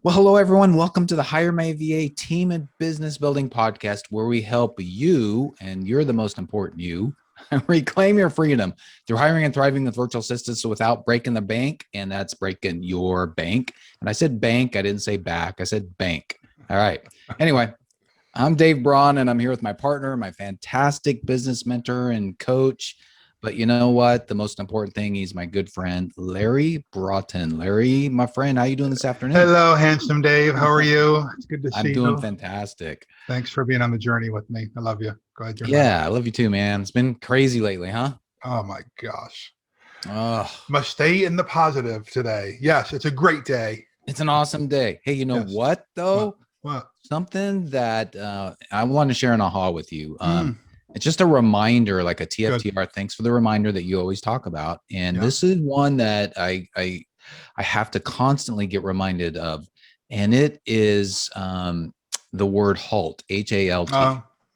Well, hello, everyone. Welcome to the HireMyVA Team and Business Building Podcast, where we help you, and you're the most important you, reclaim your freedom through hiring and thriving with virtual assistants without breaking the bank, and that's breaking your bank. And I said bank. I didn't say back. I said bank. All right. Anyway, I'm Dave Braun, and I'm here with my partner, my fantastic business mentor and coach. But you know what? The most important thing, he's my good friend, Larry Broughton. Larry, my friend, how you doing this afternoon? Hello, handsome Dave. How are you? It's good to see you. I'm doing fantastic. Thanks for being on the journey with me. I love you. Go ahead. Yeah, I love you too, man. It's been crazy lately, huh? Oh my gosh. Oh, Must stay in the positive today. Yes, it's a great day. it's an awesome day. Hey, you know what though? What? Something that I want to share an aha with you. It's just a reminder, like a TFTR. Good. Thanks for the reminder that you always talk about. And this is one that I have to constantly get reminded of. And it is the word halt, HALT.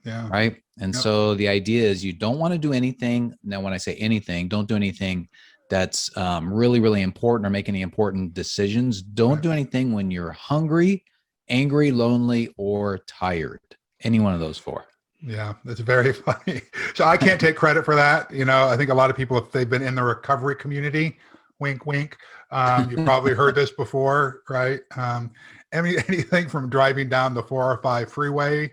Yeah. Right. And so the idea is you don't want to do anything. Now, when I say anything, don't do anything that's really, really important or make any important decisions. Don't do anything when you're hungry, angry, lonely, or tired. Any one of those four. Yeah, that's very funny. So I can't take credit for that. You know, I think a lot of people, if they've been in the recovery community, wink, wink, you've probably heard this before, right? Anything from driving down the 405 freeway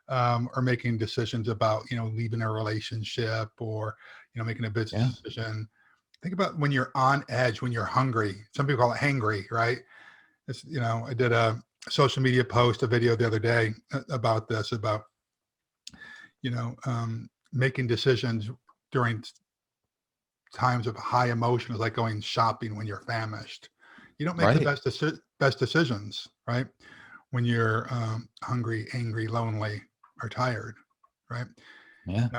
or making decisions about, leaving a relationship or, making a business decision. Think about when you're on edge, when you're hungry. Some people call it hangry, right? It's, I did a social media post, a video the other day about this, about making decisions during times of high emotion is like going shopping when you're famished. You don't make the best decisions, right? When you're hungry, angry, lonely, or tired, right? Yeah.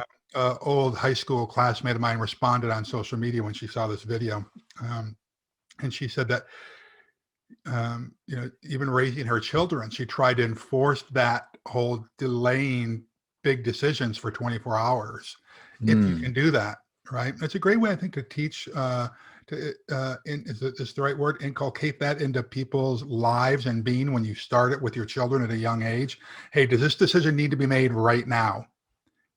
Old high school classmate of mine responded on social media when she saw this video. And she said that, even raising her children, she tried to enforce that whole delaying big decisions for 24 hours. If you can do that, right? It's a great way, I think, to teach, is the right word? Inculcate that into people's lives and being when you start it with your children at a young age. Hey, does this decision need to be made right now?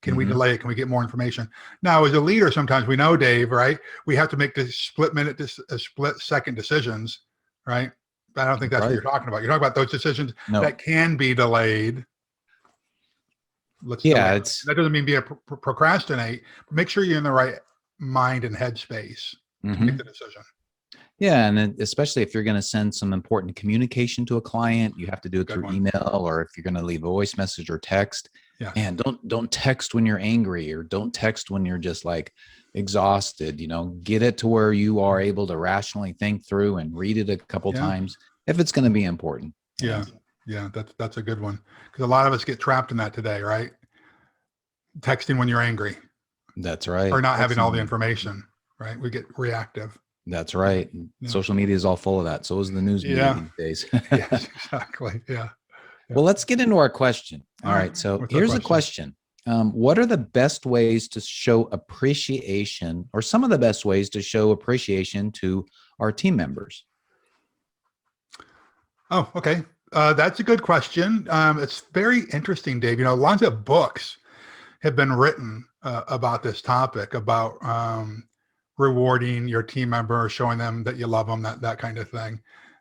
Can we delay it? Can we get more information? Now, as a leader, sometimes we know, Dave, right? We have to make the split second decisions, right? But I don't think that's what you're talking about. You're talking about those decisions that can be delayed. That doesn't mean procrastinate, but make sure you're in the right mind and headspace to make the decision. Yeah. And then especially if you're going to send some important communication to a client, you have to do it through email, or if you're going to leave a voice message or text. Yeah. And don't text when you're angry, or don't text when you're just like exhausted. Get it to where you are able to rationally think through and read it a couple times if it's going to be important. Yeah. Yeah, that's a good one, because a lot of us get trapped in that today, right? Texting when you're angry. That's right. Or not having all the information, right? We get reactive. That's right. Yeah. Social media is all full of that. So is the news media these days. Yes, exactly. Yeah. Well, let's get into our question. All right. So here's the question. What are the best ways to show appreciation, or some of the best ways to show appreciation to our team members? Oh, okay. That's a good question. It's very interesting, Dave. Lots of books have been written about this topic, about rewarding your team member, showing them that you love them, that kind of thing.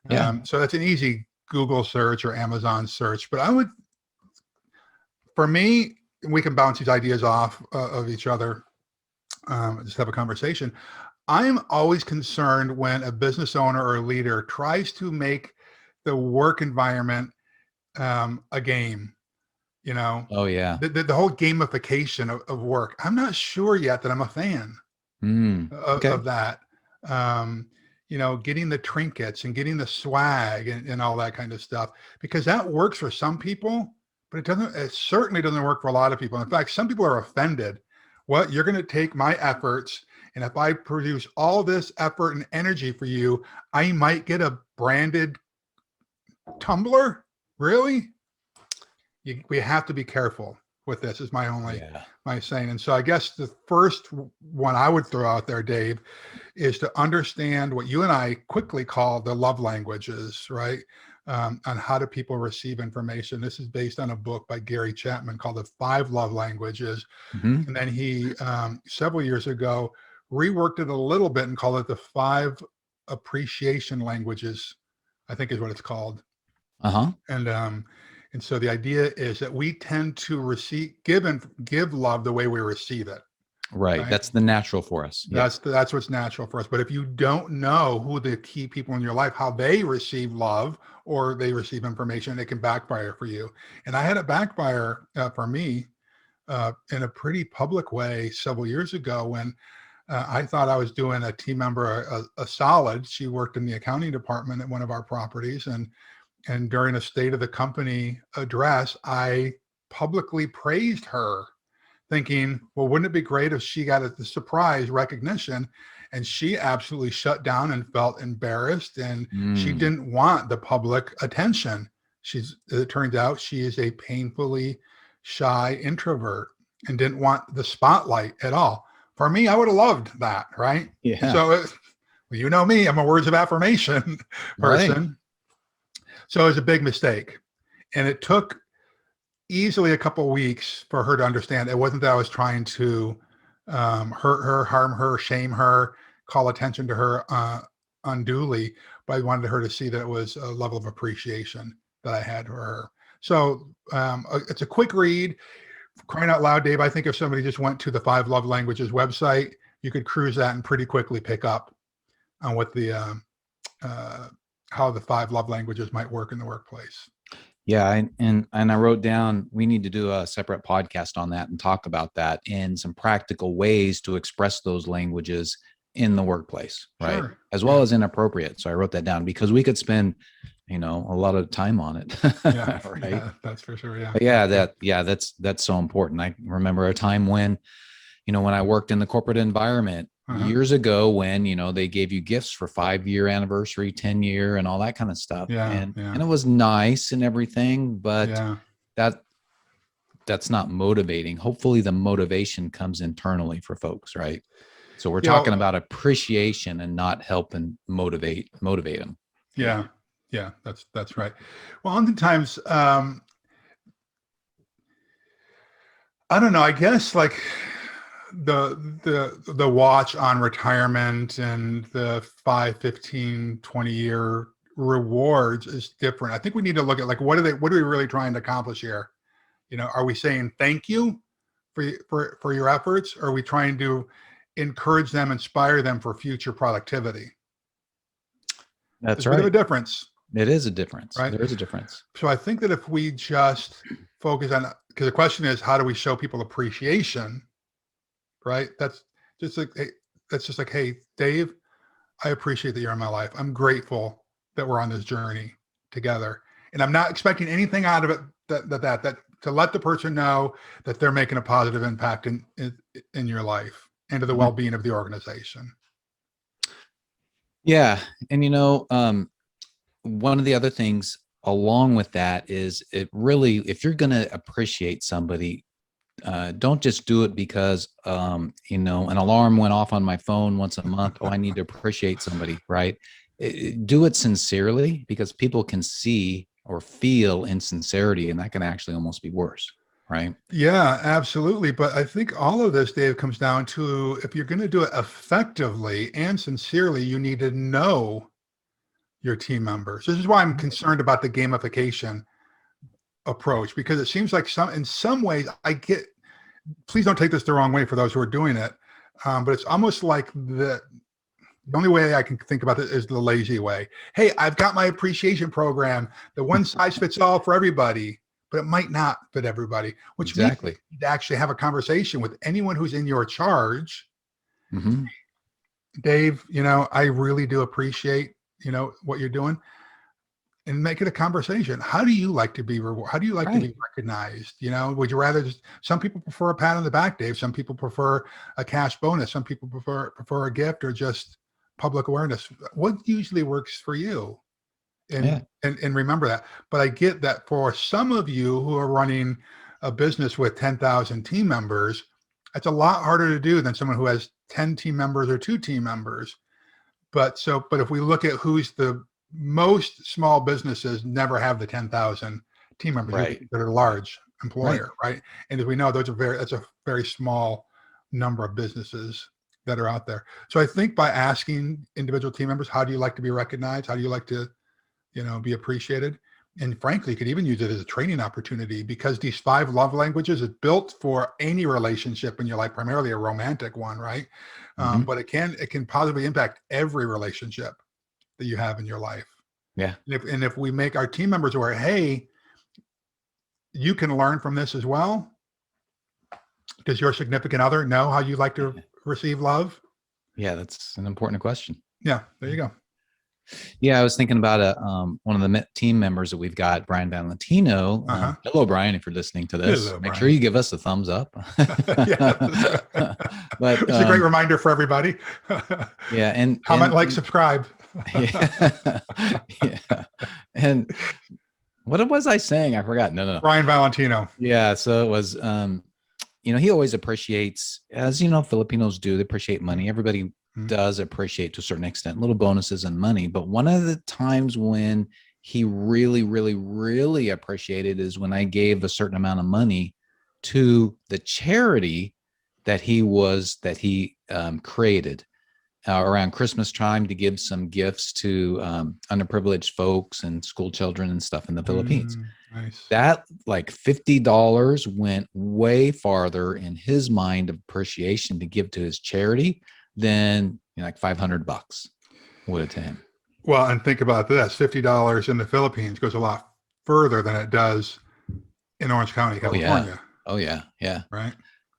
Yeah. So that's an easy Google search or Amazon search. But for me, we can bounce these ideas off of each other, just have a conversation. I'm always concerned when a business owner or a leader tries to make the work environment a game, Oh yeah. The whole gamification of work. I'm not sure yet that I'm a fan of that. Getting the trinkets and getting the swag and all that kind of stuff, because that works for some people, but it certainly doesn't work for a lot of people. In fact, some people are offended. What, you're going to take my efforts, and if I produce all this effort and energy for you, I might get a branded tumbler? Really? We have to be careful with this, is my saying. And so I guess the first one I would throw out there, Dave, is to understand what you and I quickly call the love languages, right? on how do people receive information. This is based on a book by Gary Chapman called The 5 Love Languages. Mm-hmm. And then he, several years ago, reworked it a little bit and called it the 5 Appreciation Languages, I think is what it's called. Uh-huh. And so the idea is that we tend to give love the way we receive it. Right. That's the natural for us. That's what's natural for us. But if you don't know who the key people in your life, how they receive love or they receive information, it can backfire for you. And I had it backfire for me in a pretty public way several years ago when I thought I was doing a team member a solid. She worked in the accounting department at one of our properties. And during a state of the company address, I publicly praised her, thinking, well, wouldn't it be great if she got the surprise recognition? And she absolutely shut down and felt embarrassed, and she didn't want the public attention. It turns out she is a painfully shy introvert and didn't want the spotlight at all. For me, I would have loved that, right? Yeah. So, you know me, I'm a words of affirmation person. Right. So it was a big mistake. And it took easily a couple of weeks for her to understand. It wasn't that I was trying to hurt her, harm her, shame her, call attention to her unduly, but I wanted her to see that it was a level of appreciation that I had for her. So it's a quick read. Crying out loud, Dave, I think if somebody just went to the 5 Love Languages website, you could cruise that and pretty quickly pick up on what how the 5 love languages might work in the workplace. Yeah. And I wrote down, we need to do a separate podcast on that and talk about that and some practical ways to express those languages in the workplace, right? Sure. As well as inappropriate. So I wrote that down because we could spend, a lot of time on it. Yeah, right. Yeah, that's for sure. Yeah. But that's so important. I remember a time when, when I worked in the corporate environment years ago when, they gave you gifts for 5-year anniversary, 10-year and all that kind of stuff. And it was nice and everything, but that's not motivating. Hopefully the motivation comes internally for folks, right? So we're talking about appreciation and not helping motivate them. Yeah. Yeah, that's right. Well, oftentimes, I don't know, I guess like the watch on retirement and the 5, 15, 20-year rewards is different. I think we need to look at like, what are we really trying to accomplish here? Are we saying thank you for your efforts? Or are we trying to encourage them, inspire them for future productivity? That's right. There's a bit of a difference. It is a difference. Right? There is a difference. So I think that if we just focus on, because the question is, how do we show people appreciation? Right? That's just like, hey, Dave, I appreciate that you're in my life. I'm grateful that we're on this journey together. And I'm not expecting anything out of it that to let the person know that they're making a positive impact in your life and to the well-being of the organization. Yeah. And one of the other things along with that is if you're going to appreciate somebody, don't just do it because, an alarm went off on my phone once a month. Oh, I need to appreciate somebody, right? Do it sincerely because people can see or feel insincerity, and that can actually almost be worse, right? Yeah, absolutely. But I think all of this, Dave, comes down to if you're going to do it effectively and sincerely, you need to know your team members. This is why I'm concerned about the gamification approach, because it seems like in some ways please don't take this the wrong way for those who are doing it. But it's almost like the only way I can think about this is the lazy way. Hey, I've got my appreciation program, the one size fits all for everybody, but it might not fit everybody, which means you need to actually have a conversation with anyone who's in your charge. Mm-hmm. Dave, I really do appreciate what you're doing, and make it a conversation. How do you like to be rewarded? How do you like to be recognized? Would you rather some people prefer a pat on the back, Dave. Some people prefer a cash bonus. Some people prefer a gift or just public awareness. What usually works for you? And remember that. But I get that for some of you who are running a business with 10,000 team members, it's a lot harder to do than someone who has 10 team members or 2 team members. But if we look at who's the most small businesses never have the 10,000 team members Right. that are a large employer, right? And as we know, that's a very small number of businesses that are out there. So I think by asking individual team members, how do you like to be recognized? How do you like to, be appreciated? And frankly, you could even use it as a training opportunity, because these 5 love languages is built for any relationship in your life, primarily a romantic one, right? But it can positively impact every relationship that you have in your life. Yeah. And if we make our team members aware, hey, you can learn from this as well. Does your significant other know how you like to receive love? Yeah, that's an important question. Yeah, there you go. Yeah, I was thinking about one of the team members that we've got, Brian Valentino. Hello, Brian, if you're listening to this. Hello, make Brian. sure you give us a thumbs up. But it's a great reminder for everybody. Yeah, and comment, like, subscribe. Yeah. And what was I saying? I forgot. No. Brian Valentino. Yeah, so it was he always appreciates, as Filipinos do, they appreciate money. Everybody does appreciate, to a certain extent, little bonuses and money. But one of the times when he really, really, really appreciated is when I gave a certain amount of money to the charity that he created around Christmas time, to give some gifts to underprivileged folks and school children and stuff in the Philippines. Nice. That like $50 went way farther in his mind of appreciation to give to his charity than like $500 would have to him. Well, and think about this: $50 in the Philippines goes a lot further than it does in Orange County, California. Oh yeah. Right.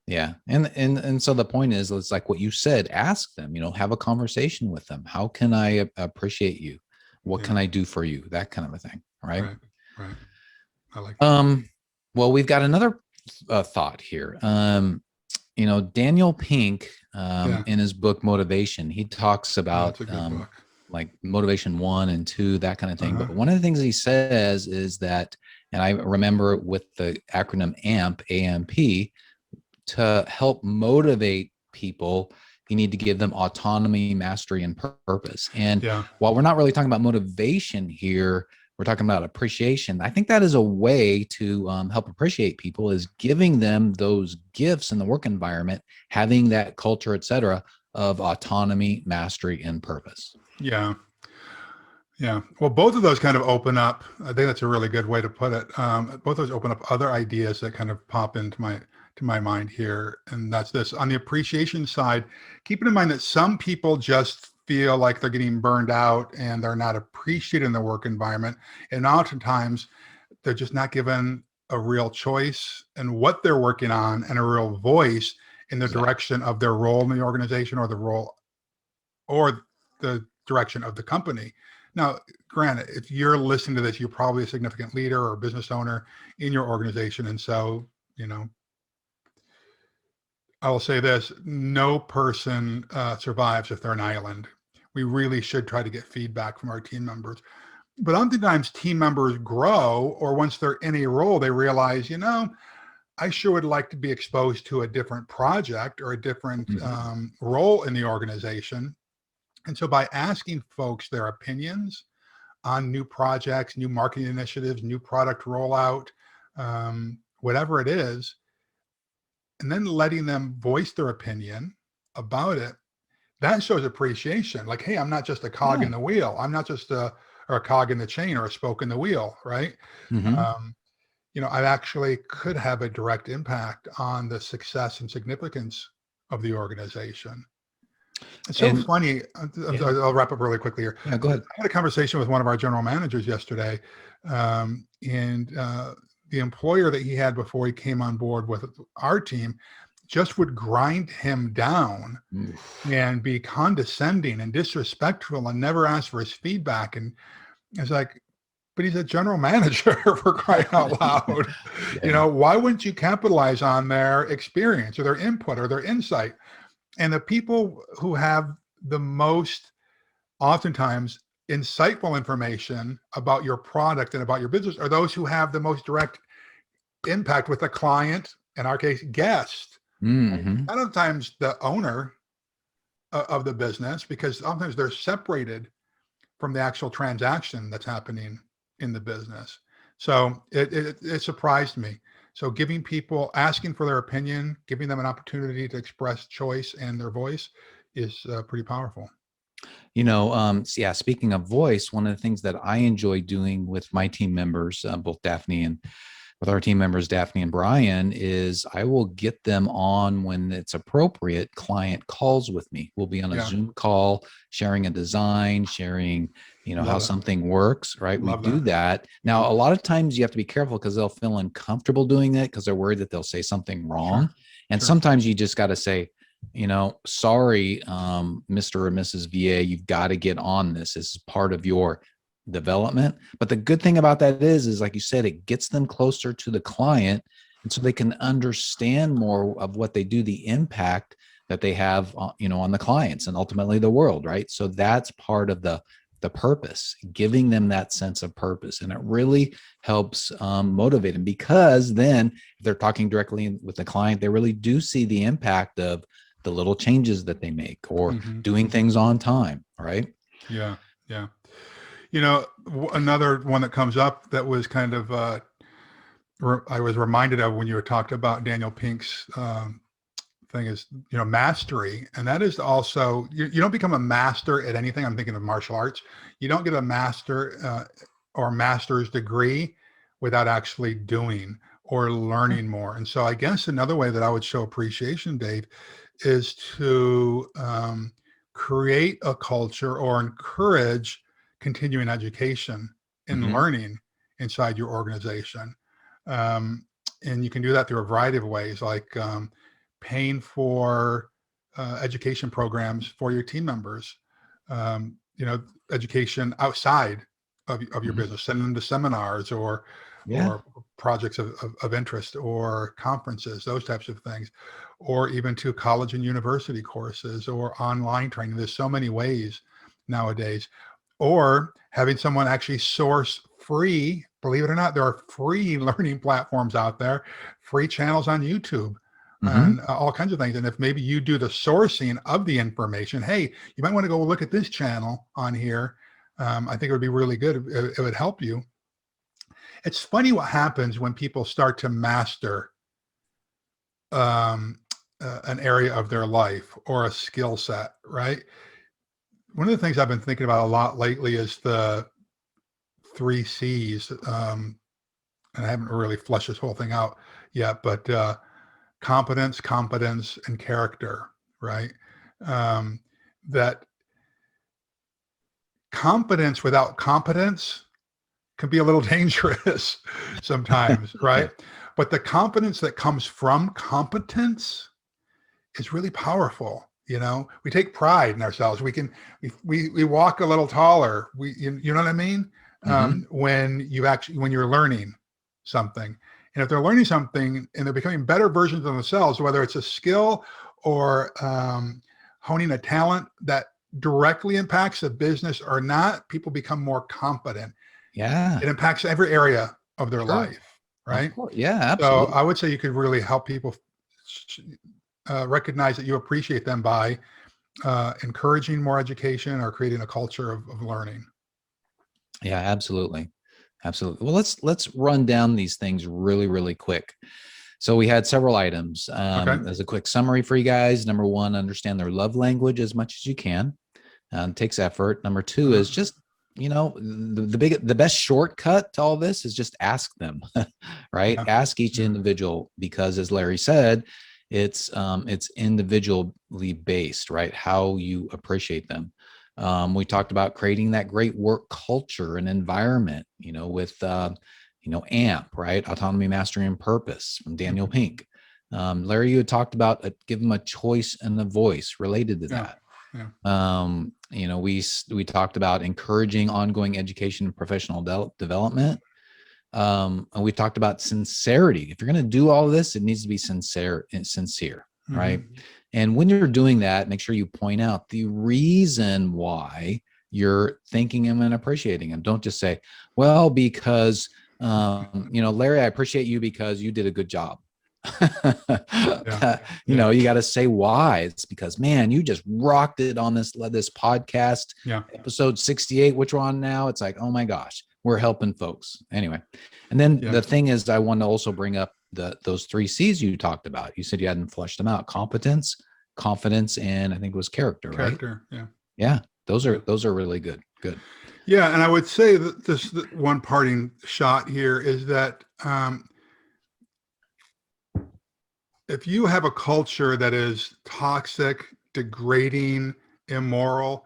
Yeah. And so the point is, it's like what you said, ask them, have a conversation with them. How can I appreciate you? What can I do for you? That kind of a thing. Right. I like that. Well, we've got another thought here. Daniel Pink, in his book Motivation, he talks about like motivation 1 and 2, that kind of thing. But one of the things he says is that, and I remember with the acronym AMP, to help motivate people, you need to give them autonomy, mastery, and purpose. And while we're not really talking about motivation here, we're talking about appreciation. I think that is a way to help appreciate people, is giving them those gifts in the work environment, having that culture, et cetera, of autonomy, mastery, and purpose. Yeah. Well, both of those kind of open up, I think that's a really good way to put it. Both of those open up other ideas that kind of pop into my mind here. And that's this: on the appreciation side, keeping in mind that some people just feel like they're getting burned out and they're not appreciated in the work environment. And oftentimes they're just not given a real choice in what they're working on and a real voice in the direction of their role in the organization, or the role or the direction of the company. Now, granted, if you're listening to this, you're probably a significant leader or business owner in your organization. And so, I will say this: no person survives if they're an island. We really should try to get feedback from our team members. But oftentimes team members grow, or once they're in a role, they realize, I sure would like to be exposed to a different project or a different role in the organization. And so by asking folks their opinions on new projects, new marketing initiatives, new product rollout, whatever it is, and then letting them voice their opinion about it, that shows appreciation. Like, hey, I'm not just a cog in the wheel. I'm not just a cog in the chain or a spoke in the wheel, right? I actually could have a direct impact on the success and significance of the organization. It's so funny. I'll wrap up really quickly here. Yeah, go ahead. I had a conversation with one of our general managers yesterday, and the employer that he had before he came on board with our team just would grind him down and be condescending and disrespectful and never ask for his feedback. And it's like, but he's a general manager, for crying out loud. Why wouldn't you capitalize on their experience or their input or their insight? And the people who have the most, oftentimes, insightful information about your product and about your business are those who have the most direct impact with the client, in our case, guest. Sometimes the owner of the business, because sometimes they're separated from the actual transaction that's happening in the business. So it surprised me. So asking for their opinion, giving them an opportunity to express choice and their voice is pretty powerful. Yeah, speaking of voice, one of the things that I enjoy doing with my team members, both Daphne and with our team members, Daphne and Brian, is I will get them on when it's appropriate. Client calls with me. We'll be on a Zoom call, sharing a design, sharing, how something works, right? We do that. Now, a lot of times you have to be careful because they'll feel uncomfortable doing that because they're worried that they'll say something wrong. Sure. And sometimes you just got to say, sorry, Mr. or Mrs. VA, you've got to get on this. This is part of your development. But the good thing about that is like you said, it gets them closer to the client. And so they can understand more of what they do, the impact that they have, on the clients and ultimately the world. Right. So that's part of the purpose, giving them that sense of purpose. And it really helps motivate them, because then if they're talking directly with the client, they really do see the impact of the little changes that they make or doing things on time. Right. Yeah. Yeah. Another one that comes up that was kind of, I was reminded of when you were talking about Daniel Pink's thing is, mastery. And that is also, you don't become a master at anything. I'm thinking of martial arts. You don't get a master or master's degree without actually doing or learning more. And so I guess another way that I would show appreciation, Dave, is to create a culture or encourage continuing education and learning inside your organization. And you can do that through a variety of ways, like paying for education programs for your team members, education outside of your business, sending them to seminars or projects of interest or conferences, those types of things, or even to college and university courses or online training. There's so many ways nowadays. Or having someone actually source free, believe it or not, there are free learning platforms out there, free channels on YouTube, and all kinds of things. And if maybe you do the sourcing of the information, hey, you might want to go look at this channel on here. I think it would be really good. It would help you. It's funny what happens when people start to master an area of their life or a skill set, right? One of the things I've been thinking about a lot lately is the 3 C's. And I haven't really fleshed this whole thing out yet, but competence, competence, and character, right? That competence without competence can be a little dangerous sometimes, right? But the competence that comes from competence is really powerful. We take pride in ourselves. We walk a little taller. You know what I mean? When you're learning something, and if they're learning something and they're becoming better versions of themselves, whether it's a skill or honing a talent that directly impacts the business or not, people become more competent. Yeah. It impacts every area of their life, right? Yeah, absolutely. So I would say you could really help people recognize that you appreciate them by encouraging more education or creating a culture of learning. Yeah, absolutely. Absolutely. Well, let's run down these things really, really quick. So we had several items. As a quick summary for you guys. Number 1, understand their love language as much as you can. It takes effort. Number 2 is just, the best shortcut to all this is just ask them, right? Yeah. Ask each individual, because as Larry said, it's individually based, right? How you appreciate them. We talked about creating that great work culture and environment, with, AMP, right? Autonomy, Mastery, and Purpose from Daniel Pink. Larry, you had talked about give them a choice and a voice related to that. Yeah. We talked about encouraging ongoing education and professional development. And we talked about sincerity. If you're going to do all of this, it needs to be sincere, right? And when you're doing that, make sure you point out the reason why you're thanking him and appreciating him. Don't just say, well, because, Larry, I appreciate you because you did a good job. You know, you got to say why. It's because, man, you just rocked it on this podcast. Episode 68, which we're on now. It's like, oh my gosh, we're helping folks. Anyway. And then the thing is, I want to also bring up those 3 C's you talked about. You said you hadn't flushed them out: competence, confidence, and I think it was character, right? Yeah. Those are really good. Good. Yeah. And I would say that this one parting shot here is that, if you have a culture that is toxic, degrading, immoral,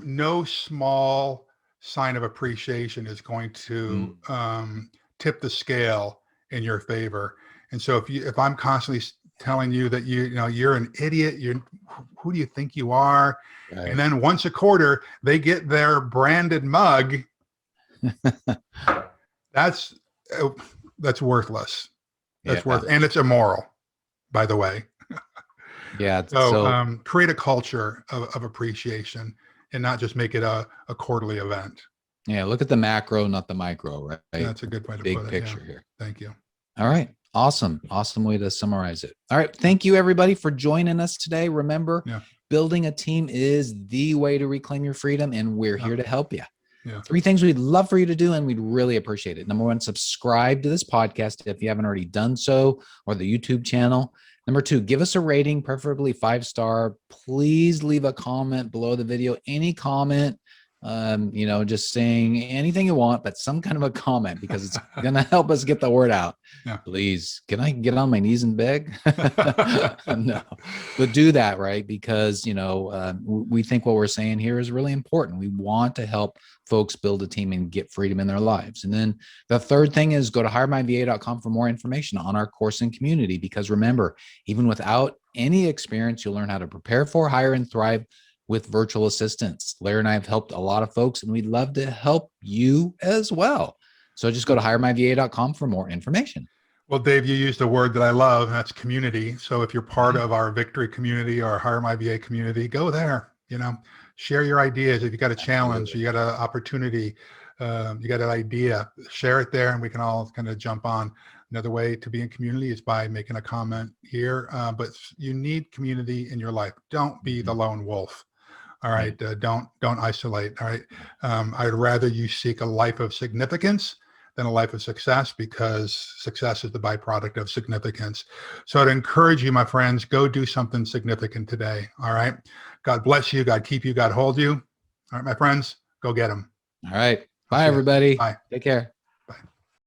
no small sign of appreciation is going to tip the scale in your favor. And so if I'm constantly telling you that you're an idiot, who do you think you are? Right. And then once a quarter they get their branded mug, that's worthless. That's and it's immoral, by the way. So create a culture of appreciation and not just make it a quarterly event. Yeah. Look at the macro, not the micro, right? That's a good way to put it. Big picture here. Thank you. All right. Awesome. Awesome way to summarize it. All right. Thank you, everybody, for joining us today. Remember, building a team is the way to reclaim your freedom, and we're here to help you. 3 things we'd love for you to do, and we'd really appreciate it. Number 1, subscribe to this podcast if you haven't already done so, or the YouTube channel. Number 2, give us a rating, preferably 5-star. Please leave a comment below the video. Any comment, just saying anything you want, but some kind of a comment, because it's going to help us get the word out. Please, can I get on my knees and beg? No, but do that, right? Because, we think what we're saying here is really important. We want to help folks build a team and get freedom in their lives. And then the third thing is go to HireMyVA.com for more information on our course and community, because remember, even without any experience, you'll learn how to prepare for, hire, and thrive with virtual assistants. Larry and I have helped a lot of folks, and we'd love to help you as well. So just go to HireMyVA.com for more information. Well, Dave, you used a word that I love, and that's community. So if you're part of our Victory community or our HireMyVA community, go there, share your ideas. If you got a challenge, you got an opportunity, you got an idea, share it there, and we can all kind of jump on. Another way to be in community is by making a comment here, but you need community in your life. Don't be the lone wolf. All right. Don't isolate. All right. I'd rather you seek a life of significance than a life of success, because success is the byproduct of significance. So I'd encourage you, my friends, go do something significant today. All right. God bless you. God keep you. God hold you. All right, my friends, go get them. All right. Bye, everybody. Bye. Take care.